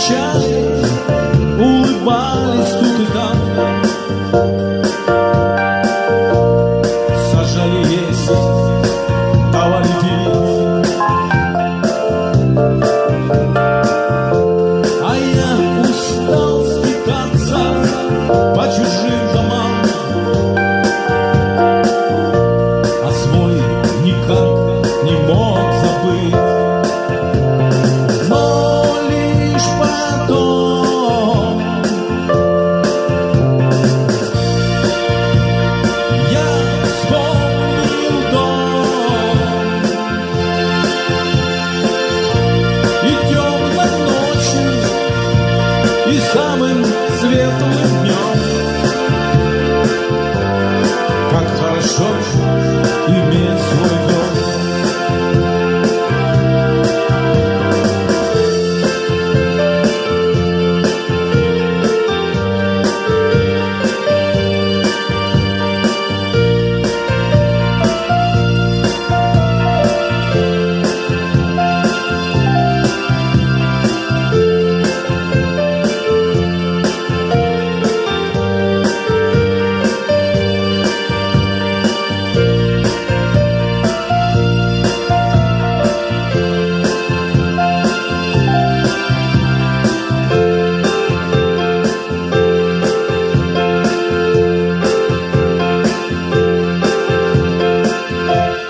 встречали, улыбались тут и там. Сажали есть, давали пить. А я устал скитаться по чужим домам, а свой никак не мог забыть.